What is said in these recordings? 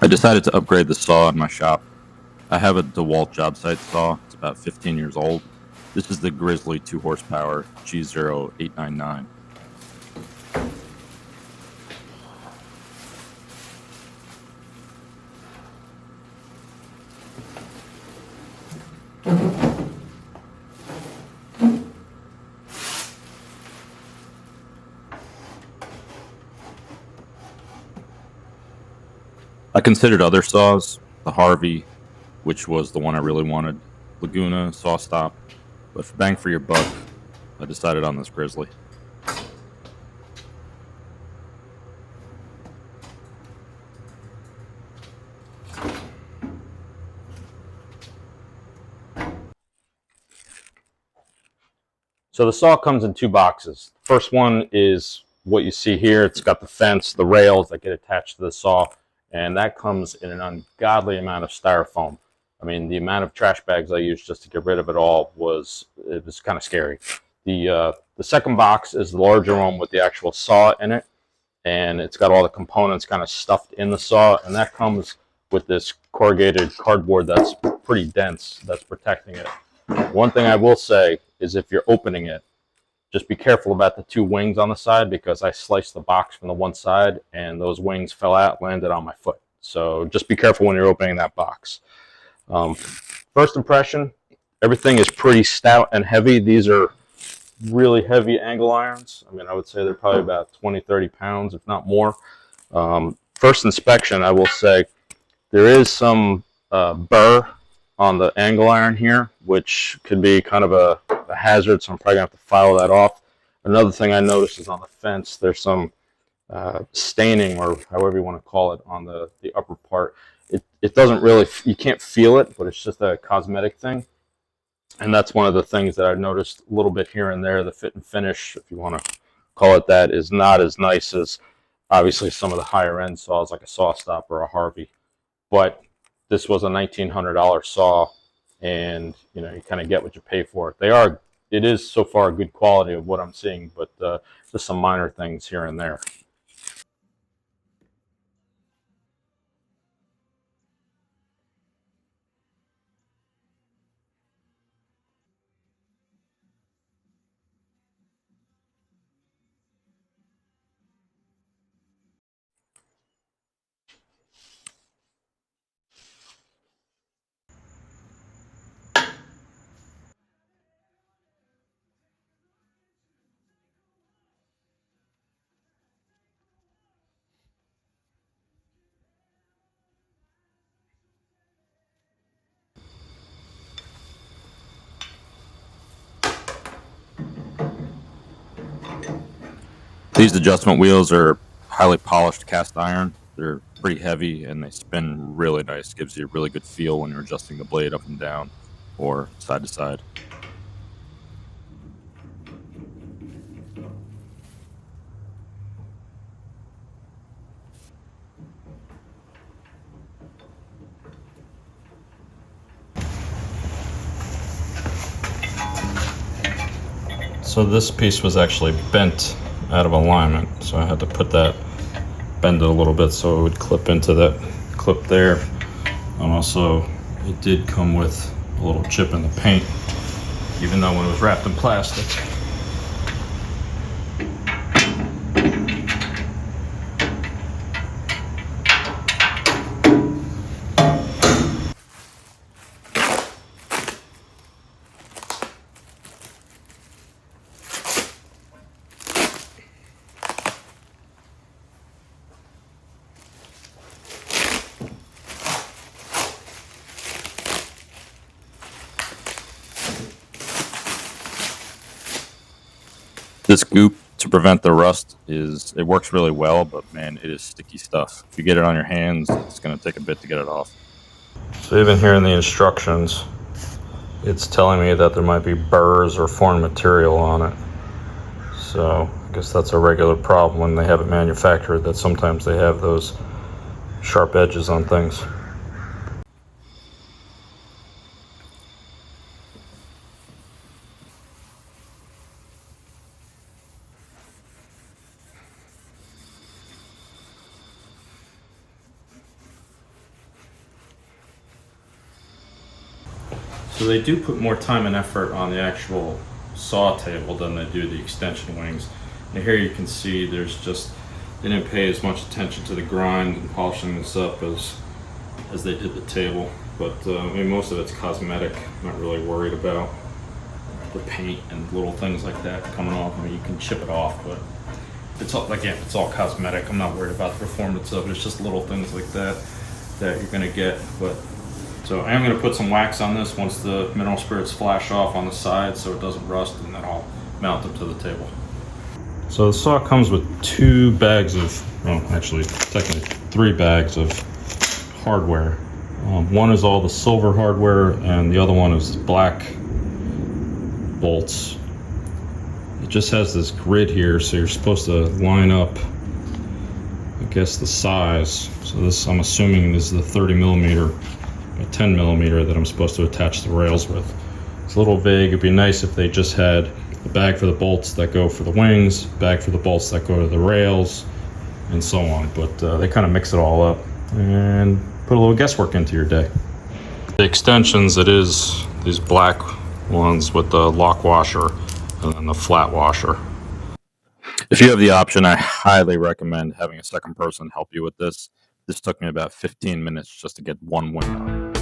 I decided to upgrade the saw in my shop. I have a DeWalt job site saw. It's about 15 years old. This is the Grizzly 2 horsepower G0899. I considered other saws, the Harvey, which was the one I really wanted, Laguna, Saw Stop, but for bang for your buck, I decided on this Grizzly. So the saw comes in two boxes. The first one is what you see here. It's got the fence, the rails that get attached to the saw, and that comes in an ungodly amount of styrofoam. I mean, the amount of trash bags I used just to get rid of it all was kind of scary. The second box is the larger one with the actual saw in it, and it's got all the components kind of stuffed in the saw, and that comes with this corrugated cardboard that's pretty dense that's protecting it. One thing I will say is if you're opening it, just be careful about the two wings on the side, because I sliced the box from the one side and those wings fell out, landed on my foot. So just be careful when you're opening that box. First impression, everything is pretty stout and heavy. These are really heavy angle irons. I mean, I would say they're probably about 20, 30 pounds, if not more. First inspection, I will say there is some burr on the angle iron here, which could be kind of a hazard, so I'm probably going to have to file that off. Another thing I noticed is on the fence, there's some staining, or however you want to call it, on the upper part. It doesn't really, you can't feel it, but it's just a cosmetic thing. And that's one of the things that I've noticed a little bit here and there. The fit and finish, if you want to call it that, is not as nice as obviously some of the higher end saws like a Saw Stop or a Harvey. But this was a $1,900 saw, and you kind of get what you pay for. It is so far a good quality of what I'm seeing, but just some minor things here and there. These adjustment wheels are highly polished cast iron. They're pretty heavy and they spin really nice. Gives you a really good feel when you're adjusting the blade up and down or side to side. So this piece was actually bent out of alignment, so I had to bend it a little bit so it would clip into that clip there. And also, it did come with a little chip in the paint, even though when it was wrapped in plastic. This goop to prevent the rust it works really well, but man, it is sticky stuff. If you get it on your hands, it's going to take a bit to get it off. So even here in the instructions, it's telling me that there might be burrs or foreign material on it. So I guess that's a regular problem when they have it manufactured, that sometimes they have those sharp edges on things. So they do put more time and effort on the actual saw table than they do the extension wings. And here you can see there's just, they didn't pay as much attention to the grind and polishing this up as they did the table. But I mean, most of it's cosmetic. I'm not really worried about the paint and little things like that coming off. I mean, you can chip it off, but it's all, again, it's all cosmetic. I'm not worried about the performance of it. It's just little things like that you're gonna get. But so I am gonna put some wax on this once the mineral spirits flash off on the side so it doesn't rust, and then I'll mount them to the table. So the saw comes with 2 bags of, well, actually technically 3 bags of hardware. One is all the silver hardware and the other one is black bolts. It just has this grid here, so you're supposed to line up, I guess, the size. So this, I'm assuming, is the 30 millimeter by 10 millimeter that I'm supposed to attach the rails with. It's a little vague. It'd be nice if they just had a bag for the bolts that go for the wings, bag for the bolts that go to the rails, and so on. But they kind of mix it all up and put a little guesswork into your day. The extensions, it is these black ones with the lock washer and then the flat washer. If you have the option, I highly recommend having a second person help you with this. This took me about 15 minutes just to get one wing on.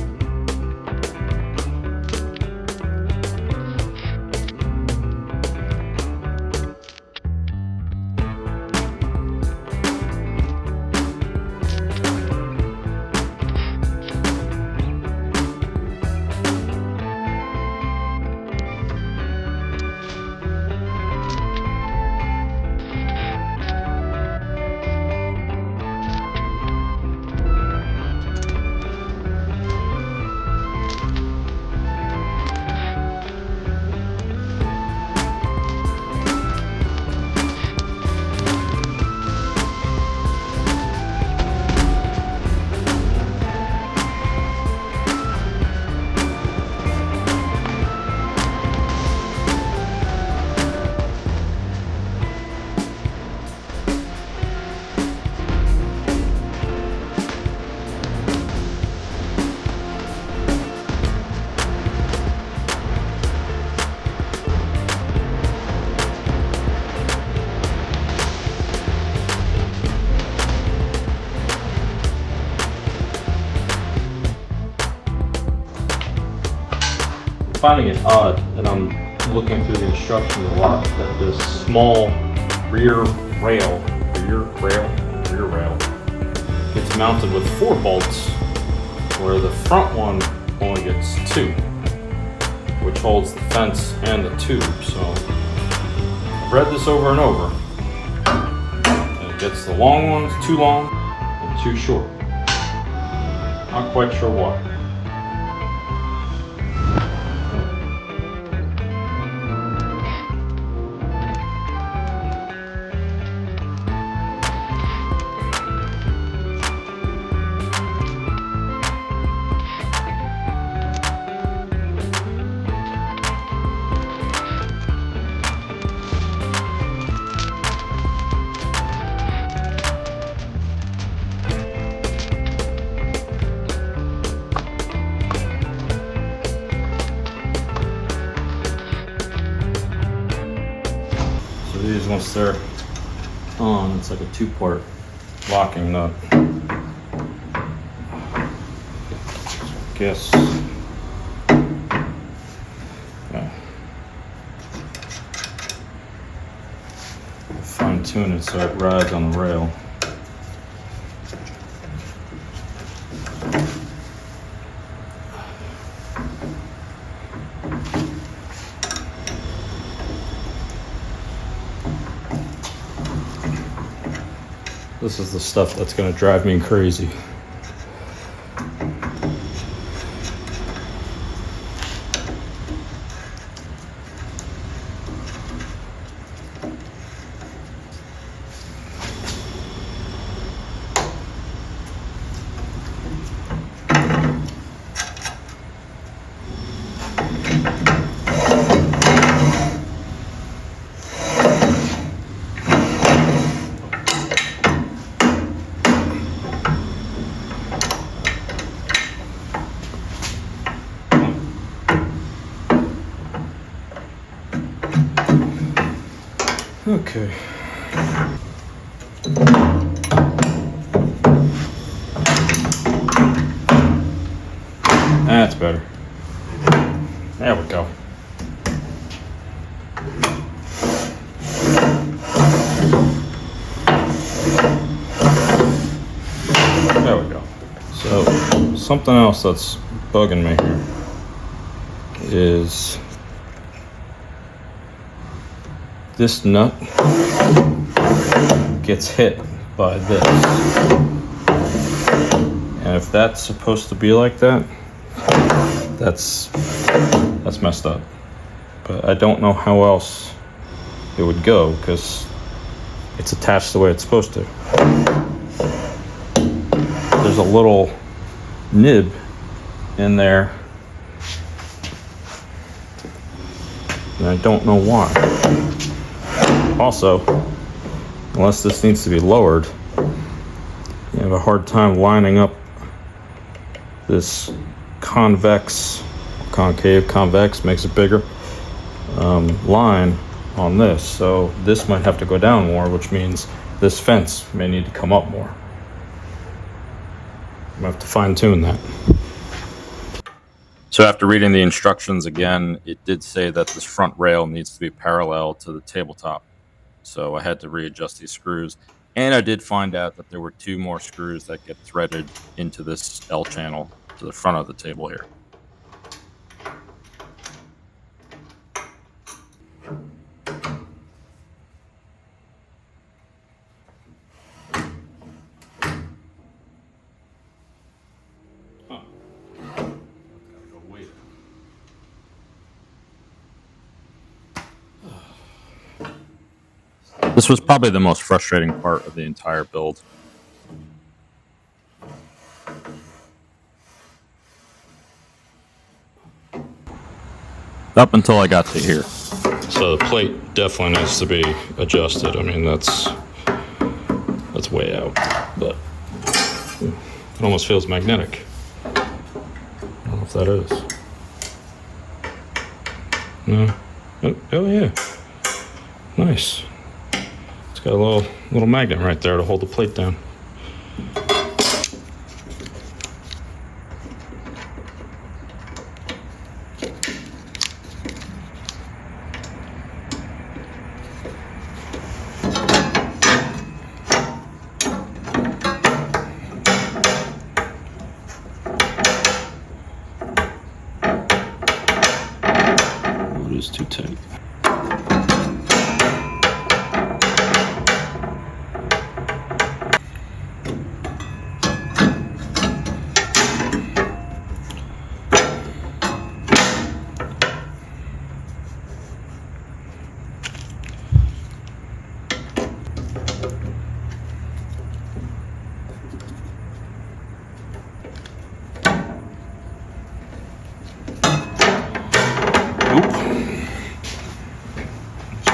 Finding it odd, and I'm looking through the instructions a lot, that this small rear rail gets mounted with 4 bolts, where the front one only gets 2, which holds the fence and the tube. So I've read this over and over, and it gets the long ones too long and too short. Not quite sure why. These, once they're on, it's like a 2-part locking nut. I guess, yeah. Fine tune it so it rides on the rail. This is the stuff that's going to drive me crazy. Okay. That's better. There we go. There we go. So, something else that's bugging me here is this nut gets hit by this. And if that's supposed to be like that, that's messed up. But I don't know how else it would go because it's attached the way it's supposed to. There's a little nib in there, and I don't know why. Also, unless this needs to be lowered, you have a hard time lining up this convex, convex makes it bigger, line on this. So this might have to go down more, which means this fence may need to come up more. I'm gonna have to fine tune that. So after reading the instructions again, it did say that this front rail needs to be parallel to the tabletop. So I had to readjust these screws. And I did find out that there were 2 more screws that get threaded into this L channel to the front of the table here. This was probably the most frustrating part of the entire build. Up until I got to here. So the plate definitely needs to be adjusted. I mean, that's way out, but it almost feels magnetic. I don't know if that is. No. Oh yeah. Nice. It's got a little magnet right there to hold the plate down. It is too tight.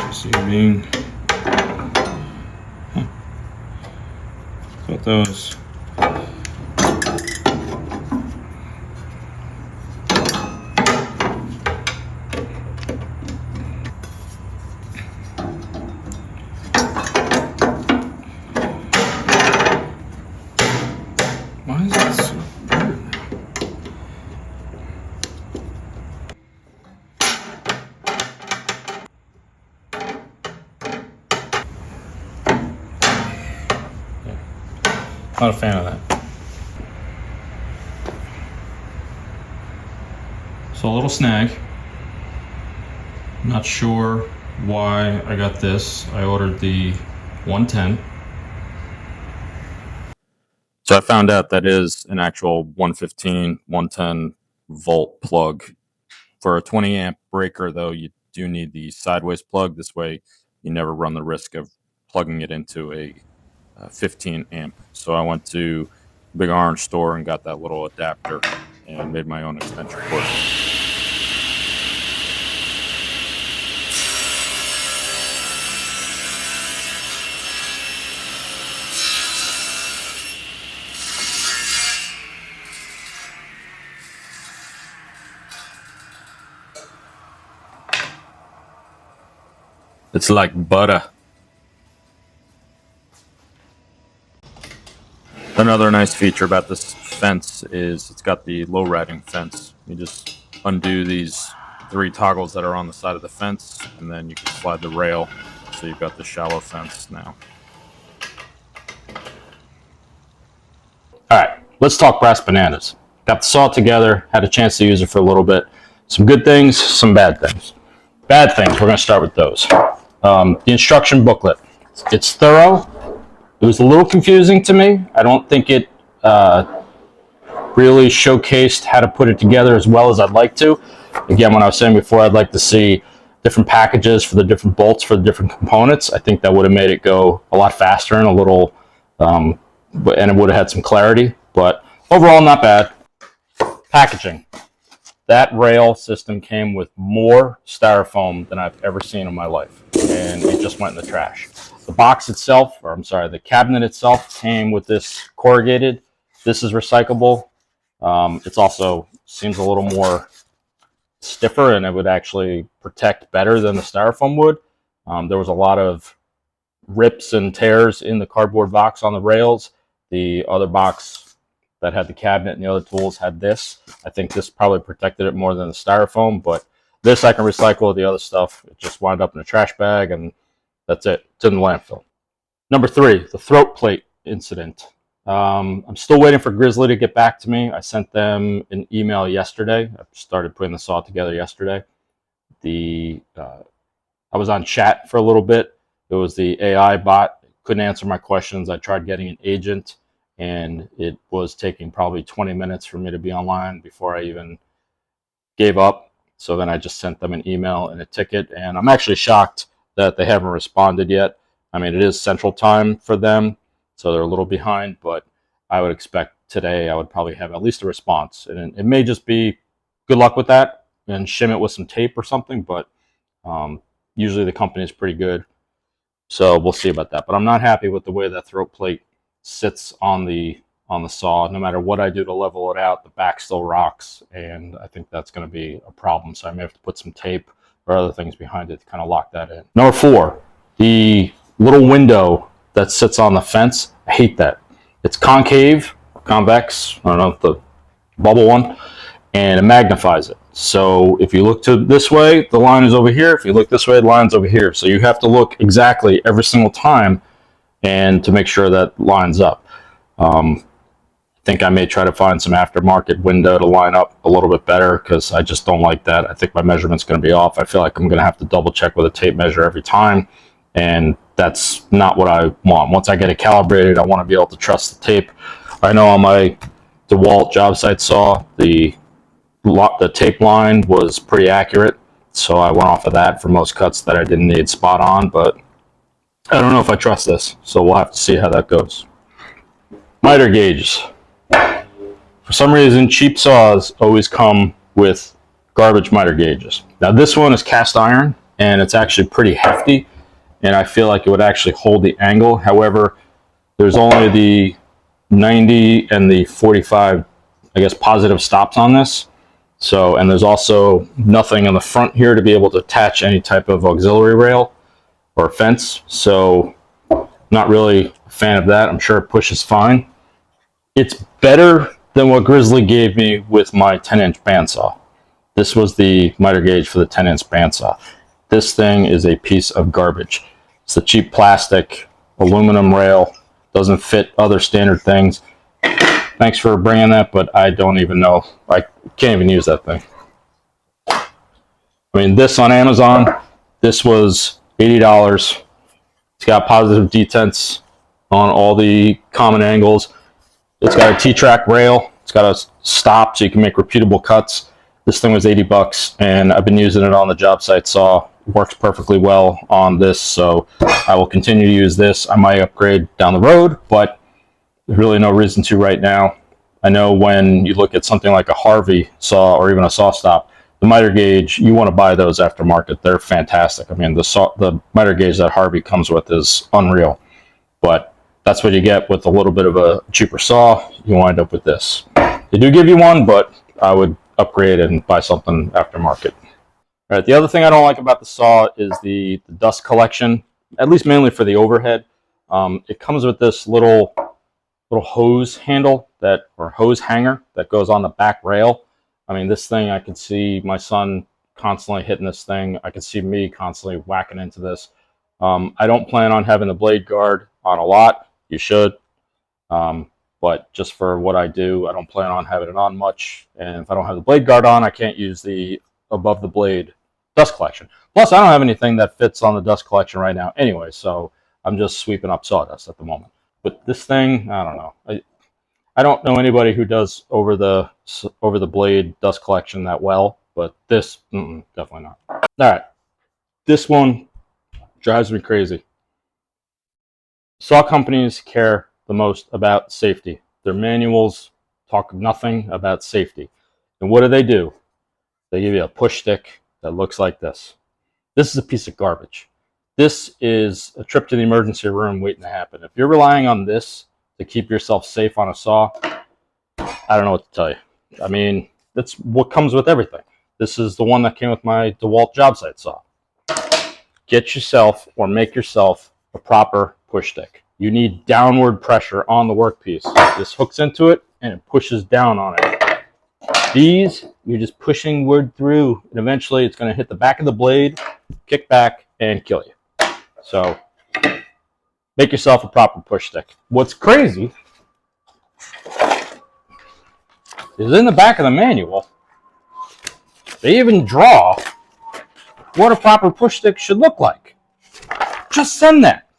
Receiving. Got those. Why is it so weird? Not a fan of that. So a little snag. Not sure why I got this. I ordered the 110. So I found out that is an actual 115, 110 volt plug. For a 20 amp breaker, though, you do need the sideways plug. This way, you never run the risk of plugging it into a 15 amp. So I went to Big Orange store and got that little adapter and made my own extension cord. It's like butter. Another nice feature about this fence is it's got the low riding fence. You just undo these 3 toggles that are on the side of the fence, and then you can slide the rail, so you've got the shallow fence now. All right, let's talk brass bananas. Got the saw together, had a chance to use it for a little bit. Some good things, some bad things. Bad things, we're going to start with those. The instruction booklet. It's thorough. It was a little confusing to me. I don't think it really showcased how to put it together as well as I'd like to. Again, when I was saying before, I'd like to see different packages for the different bolts for the different components. I think that would have made it go a lot faster and a little, and it would have had some clarity. But overall, not bad. Packaging. That rail system came with more styrofoam than I've ever seen in my life, and it just went in the trash. The box itself, or I'm sorry, the cabinet itself came with this corrugated. This is recyclable. It's also seems a little more stiffer, and it would actually protect better than the styrofoam would. There was a lot of rips and tears in the cardboard box on the rails. The other box that had the cabinet and the other tools had this. I think this probably protected it more than the styrofoam, but this I can recycle. The other stuff, it just wound up in a trash bag, and that's it. It's in the landfill. Number 3, the throat plate incident. I'm still waiting for Grizzly to get back to me. I sent them an email yesterday. I started putting the saw together yesterday. I was on chat for a little bit. It was the AI bot. Couldn't answer my questions. I tried getting an agent, and it was taking probably 20 minutes for me to be online before I even gave up. So then I just sent them an email and a ticket, and I'm actually shocked that they haven't responded yet. I mean, it is Central Time for them, so they're a little behind, but I would expect today I would probably have at least a response. And it may just be good luck with that and shim it with some tape or something, but usually the company is pretty good. So we'll see about that. But I'm not happy with the way that throat plate sits on the saw. No matter what I do to level it out, the back still rocks, and I think that's going to be a problem. So I may have to put some tape or other things behind it to kind of lock that in. Number 4, the little window that sits on the fence. I hate that. It's concave, convex, I don't know, the bubble one, and it magnifies it. So if you look to this way, the line is over here. If you look this way, the line's over here. So you have to look exactly every single time and to make sure that lines up. I think I may try to find some aftermarket window to line up a little bit better, because I just don't like that. I think my measurement's going to be off. I feel like I'm going to have to double check with a tape measure every time, and that's not what I want. Once I get it calibrated, I want to be able to trust the tape. I know on my DeWalt job site saw, the tape line was pretty accurate, so I went off of that for most cuts that I didn't need spot on, but I don't know if I trust this, so we'll have to see how that goes. Miter gauges. For some reason, cheap saws always come with garbage miter gauges. Now this one is cast iron, and it's actually pretty hefty, and I feel like it would actually hold the angle. However, there's only the 90 and the 45, I guess, positive stops on this. So, and there's also nothing on the front here to be able to attach any type of auxiliary rail or fence. So, not really a fan of that. I'm sure it pushes fine. It's better than what Grizzly gave me with my 10-inch bandsaw. This was the miter gauge for the 10-inch bandsaw. This thing is a piece of garbage. It's a cheap plastic aluminum rail. Doesn't fit other standard things. Thanks for bringing that, but I don't even know. I can't even use that thing. I mean, this on Amazon, this was $80. It's got positive detents on all the common angles. It's got a T-track rail. It's got a stop so you can make repeatable cuts. This thing was 80 bucks, and I've been using it on the job site saw. Works perfectly well on this, so I will continue to use this. I might upgrade down the road, but there's really no reason to right now. I know when you look at something like a Harvey saw or even a saw stop, the miter gauge, you want to buy those aftermarket. They're fantastic. I mean, the miter gauge that Harvey comes with is unreal, but that's what you get with a little bit of a cheaper saw. You wind up with this. They do give you one, but I would upgrade and buy something aftermarket. All right, the other thing I don't like about the saw is the dust collection, at least mainly for the overhead. It comes with this little little hose handle or hose hanger that goes on the back rail. I mean, this thing, I can see my son constantly hitting this thing. I can see me constantly whacking into this. I don't plan on having the blade guard on a lot. You should. But just for what I do, I don't plan on having it on much. And if I don't have the blade guard on, I can't use the above the blade dust collection. Plus, I don't have anything that fits on the dust collection right now anyway, so I'm just sweeping up sawdust at the moment. But this thing, I don't know. I don't know anybody who does over the blade dust collection that well, but this, definitely not. All right, this one drives me crazy. Saw companies care the most about safety. Their manuals talk nothing about safety. And what do? They give you a push stick that looks like this. This is a piece of garbage. This is a trip to the emergency room waiting to happen. If you're relying on this to keep yourself safe on a saw, I don't know what to tell you. I mean, that's what comes with everything. This is the one that came with my DeWalt job site saw. Get yourself or make yourself a proper push stick. You need downward pressure on the workpiece. This hooks into it and it pushes down on it. These, you're just pushing wood through, and eventually it's going to hit the back of the blade, kick back, and kill you. So, make yourself a proper push stick. What's crazy is in the back of the manual, they even draw what a proper push stick should look like. Just send that.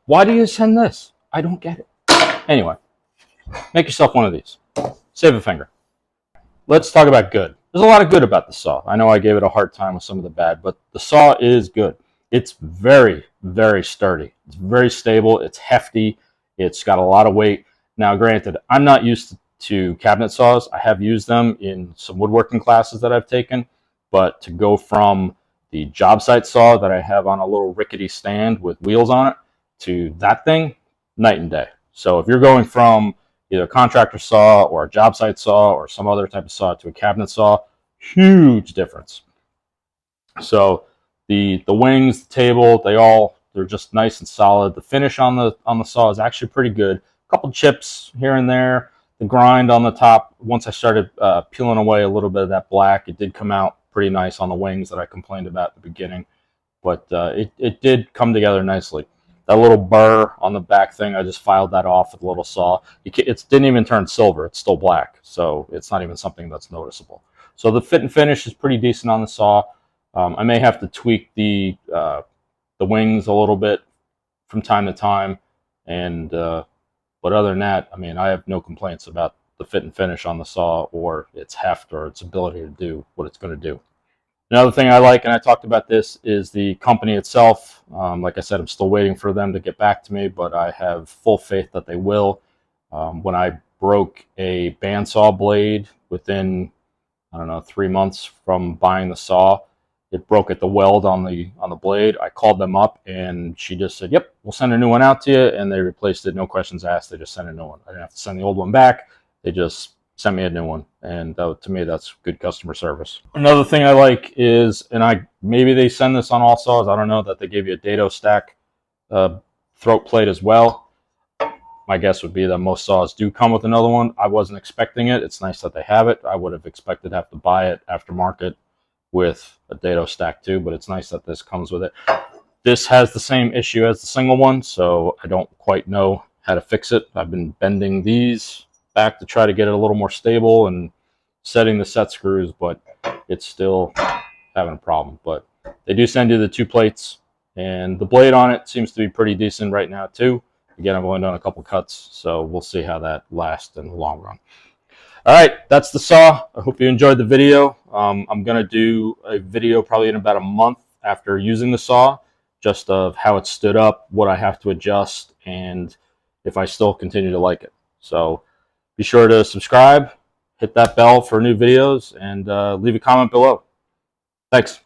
Why do you send this? I don't get it. Anyway, make yourself one of these. Save a finger. Let's talk about good. There's a lot of good about the saw. I know I gave it a hard time with some of the bad, but the saw is good. It's very, very sturdy. It's very stable. It's hefty. It's got a lot of weight. Now, granted, I'm not used to cabinet saws. I have used them in some woodworking classes that I've taken, but to go from the job site saw that I have on a little rickety stand with wheels on it to that thing, night and day. So if you're going from either a contractor saw or a job site saw or some other type of saw to a cabinet saw, huge difference. So the wings, the table, they're just nice and solid. The finish on the saw is actually pretty good. A couple chips here and there. The grind on the top, once I started peeling away a little bit of that black, it did come out pretty nice on the wings that I complained about at the beginning. But it did come together nicely. That little burr on the back thing, I just filed that off with a little saw. It didn't even turn silver. It's still black, so it's not even something that's noticeable. So the fit and finish is pretty decent on the saw. I may have to tweak the wings a little bit from time to time, but other than that, I mean, I have no complaints about the fit and finish on the saw or its heft or its ability to do what it's going to do. Another thing I like, and I talked about this, is the company itself. Like I said, I'm still waiting for them to get back to me, but I have full faith that they will. When I broke a bandsaw blade within, I don't know, 3 months from buying the saw, it broke at the weld on the blade. I called them up, and she just said, "Yep, we'll send a new one out to you," and they replaced it, no questions asked. They just sent a new one. I didn't have to send the old one back. They just sent me a new one, and to me, that's good customer service. Another thing I like is, and maybe they send this on all saws, I don't know, that they gave you a dado stack throat plate as well. My guess would be that most saws do come with another one. I wasn't expecting it. It's nice that they have it. I would have expected to have to buy it aftermarket with a dado stack too, but it's nice that this comes with it. This has the same issue as the single one, so I don't quite know how to fix it. I've been bending these back to try to get it a little more stable and setting the set screws, but it's still having a problem. But they do send you the 2 plates, and the blade on it seems to be pretty decent right now too. Again, I've only done a couple cuts, so we'll see how that lasts in the long run. All right, that's the saw. I hope you enjoyed the video. I'm going to do a video probably in about a month after using the saw, just of how it stood up, what I have to adjust, and if I still continue to like it. So be sure to subscribe, hit that bell for new videos, and leave a comment below. Thanks.